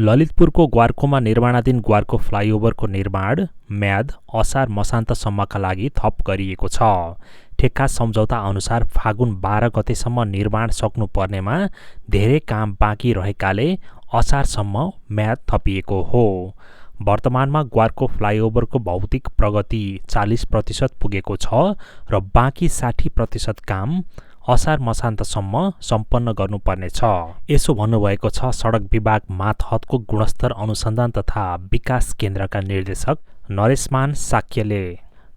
ललितपुरको ग्वार्कोमा निर्माणाधीन ग्वार्को फ्लाइओभरको निर्माण म्याद असार मसान्तसम्मका लागि थप गरिएको छ। ठेक्का सम्झौता अनुसार फागुन 12 गतेसम्म निर्माण सक्नुपर्नेमा धेरै काम बाँकी रहेकाले असारसम्म म्याद थपिएको हो। वर्तमानमा ग्वार्को फ्लाइओभरको भौतिक प्रगति 40% पुगेको छ र बाँकी 60% काम असार मसान्तसम्म सम्पन्न गर्नुपर्नेछ। यसो भन्नुभएको छ सडक विभाग मातहतको गुणस्तर अनुसन्धान तथा विकास केन्द्रका निर्देशक नरेशमान साक्यले।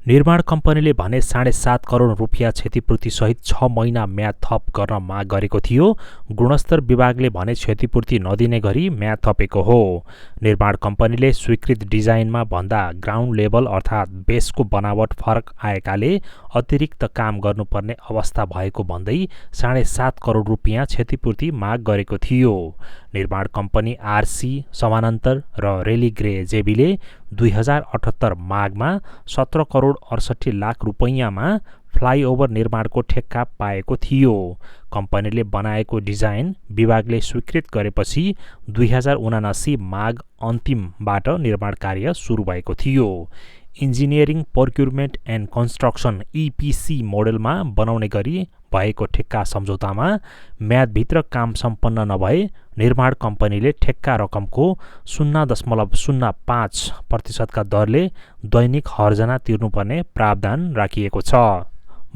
निर्माण कम्पनीले भने 7.5 करोड रुपियाँ क्षतिपूर्तिसहित 6 महिना म्याद थप गर्न माग गरेको थियो। गुणस्तर विभागले भने क्षतिपूर्ति नदिने गरी म्याद थपेको हो। निर्माण कम्पनीले स्वीकृत डिजाइनमा भन्दा ग्राउन्ड लेभल अर्थात् बेसको बनावट फरक आएकाले अतिरिक्त काम गर्नुपर्ने अवस्था भएको भन्दै 7.5 करोड रुपियाँ क्षतिपूर्ति माग गरेको थियो। निर्माण कम्पनी आरसी समानान्तर र रेलीग्रे जेबीले 2078 माघमा 17 करोड 68 लाख रुपैयाँमा फ्लाइओभर निर्माणको ठेक्का पाएको थियो। कम्पनीले बनाएको डिजाइन विभागले स्वीकृत गरेपछि 2079 माघ अन्तिमबाट निर्माण कार्य सुरु भएको थियो। Engineering procurement and construction EPC मोडेलमा बनाउने गरी भएको ठेक्का सम्झौतामा म्यादभित्र काम सम्पन्न नभए निर्माण कम्पनीले ठेक्का रकमको 0.05% का दरले दैनिक हर्जना तिर्नुपर्ने प्रावधान राखिएको छ।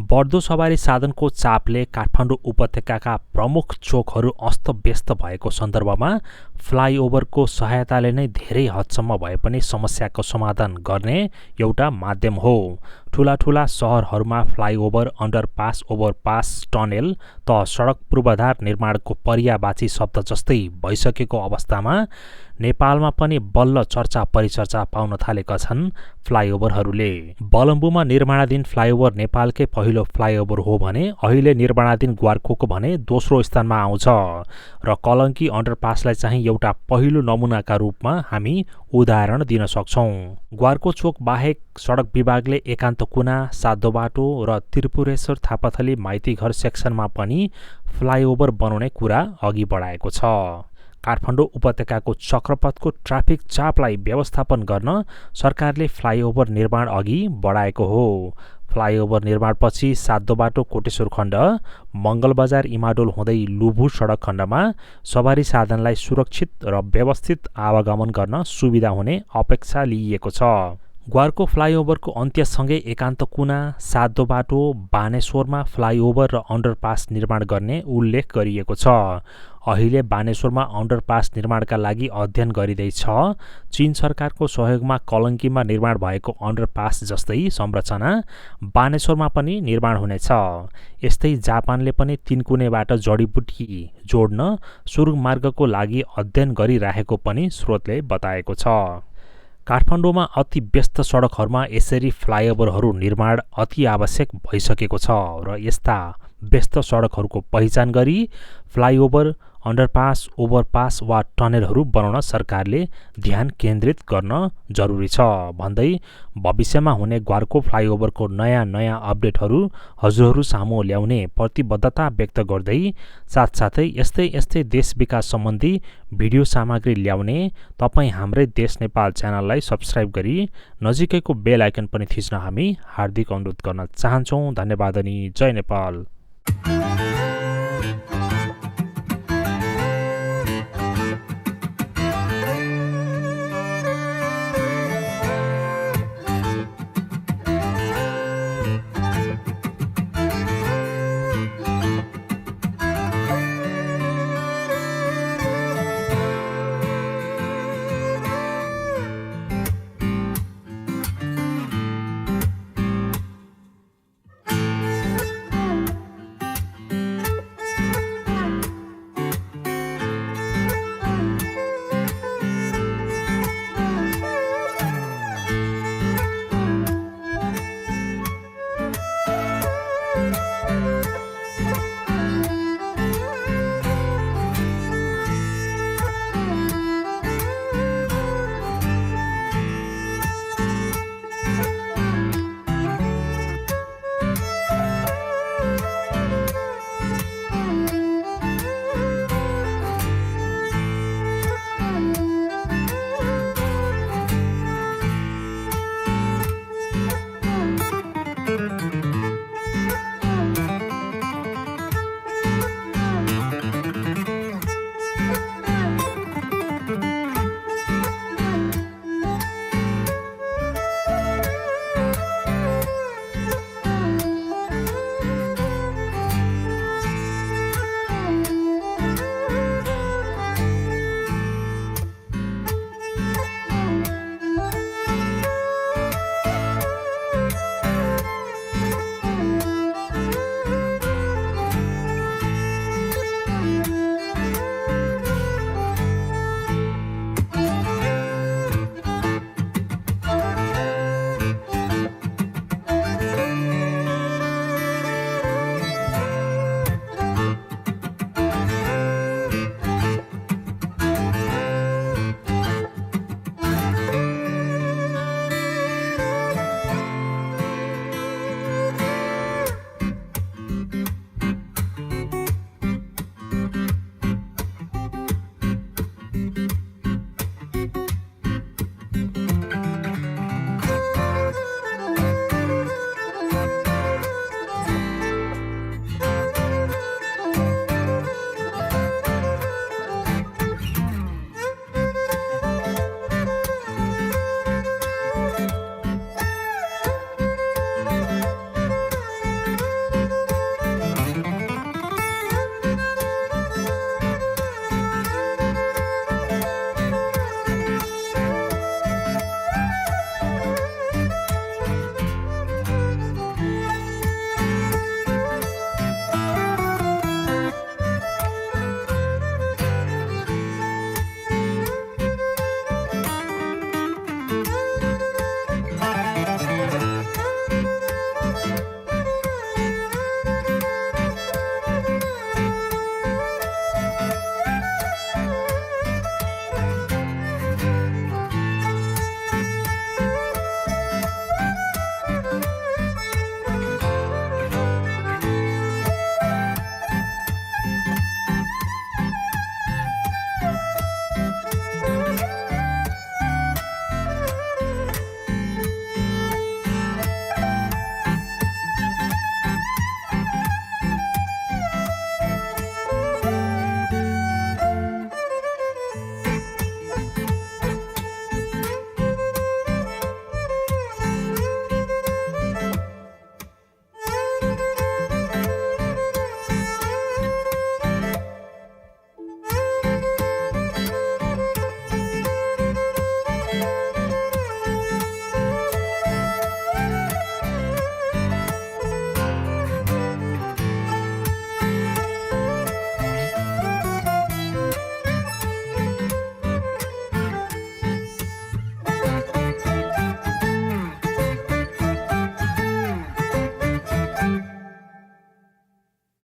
बढ्दो सवारी साधनको चापले काठमाडौँ उपत्यकाका प्रमुख चोकहरू अस्तव्यस्त भएको सन्दर्भमा फ्लाइओभरको सहायताले नै धेरै हदसम्म भए पनि समस्याको समाधान गर्ने एउटा माध्यम हो। ठूला सहरहरूमा फ्लाइओभर, अन्डरपास, ओभरपास, टनेल त सडक पूर्वाधार निर्माणको पर्यायवाची शब्द जस्तै भइसकेको अवस्थामा नेपालमा पनि बल्ल चर्चा परिचर्चा पाउन थालेका छन् फ्लाइओभरहरूले। बलम्बुमा निर्माणाधीन फ्लाइओभर नेपालकै पहिलो फ्लाइओभर हो भने अहिले निर्माणाधीन ग्वार्कोको भने दोस्रो स्थानमा आउँछ र कलङ्की अन्डरपासलाई चाहिँ एउटा पहिलो नमुनाका रूपमा हामी उदाहरण दिन सक्छौं। ग्वार्को चोक बाहेक सडक विभागले एकान्त कुना, साधो बाटो र त्रिपुरेश्वर थापाथली माइतीघर सेक्सनमा पनि फ्लाइओभर बनाउने कुरा अघि बढाएको छ। काठमाडौँ उपत्यकाको चक्रपथको ट्राफिक चापलाई व्यवस्थापन गर्न सरकारले फ्लाइओभर निर्माण अघि बढाएको हो। फ्लाइओभर निर्माणपछि साधो बाटो कोटेश्वर खण्ड, मङ्गलबजार इमाडोल हुँदै लुभु सडक खण्डमा सवारी साधनलाई सुरक्षित र व्यवस्थित आवागमन गर्न सुविधा हुने अपेक्षा लिइएको छ। ग्वार्को फ्लाइओभरको अन्त्यसँगै एकान्त कुना, साधो बाटो, बानेश्वरमा फ्लाइओभर र अन्डरपास निर्माण गर्ने उल्लेख गरिएको छ। अहिले बानेश्वरमा अन्डरपास निर्माणका लागि अध्ययन गरिँदैछ। चीन सरकारको सहयोगमा कलङ्कीमा निर्माण भएको अन्डरपास जस्तै संरचना बानेश्वरमा पनि निर्माण हुनेछ। यस्तै जापानले पनि तीनकुनेबाट जडीबुटी जोड्न सुरुङमार्गको लागि अध्ययन गरिरहेको पनि स्रोतले बताएको छ। काठमाडौँमा अति व्यस्त सडकहरूमा यसरी फ्लाइओभरहरू निर्माण अति आवश्यक भइसकेको छ र यस्ता व्यस्त सडकहरूको पहिचान गरी फ्लाइओभर, अन्डरपास, ओभरपास वा टनेलहरू बनाउन सरकारले ध्यान केन्द्रित गर्न जरुरी छ भन्दै भविष्यमा हुने ग्वार्को फ्लाइओभरको नयाँ अपडेटहरू हजुरहरू सामु ल्याउने प्रतिबद्धता व्यक्त गर्दै साथसाथै यस्तै देश विकास सम्बन्धी भिडियो सामग्री ल्याउने तपाईँ हाम्रै देश नेपाल च्यानललाई सब्स्क्राइब गरी नजिकैको बेल आइकन पनि थिच्न हामी हार्दिक अनुरोध गर्न चाहन्छौँ। धन्यवाद अनि जय नेपाल।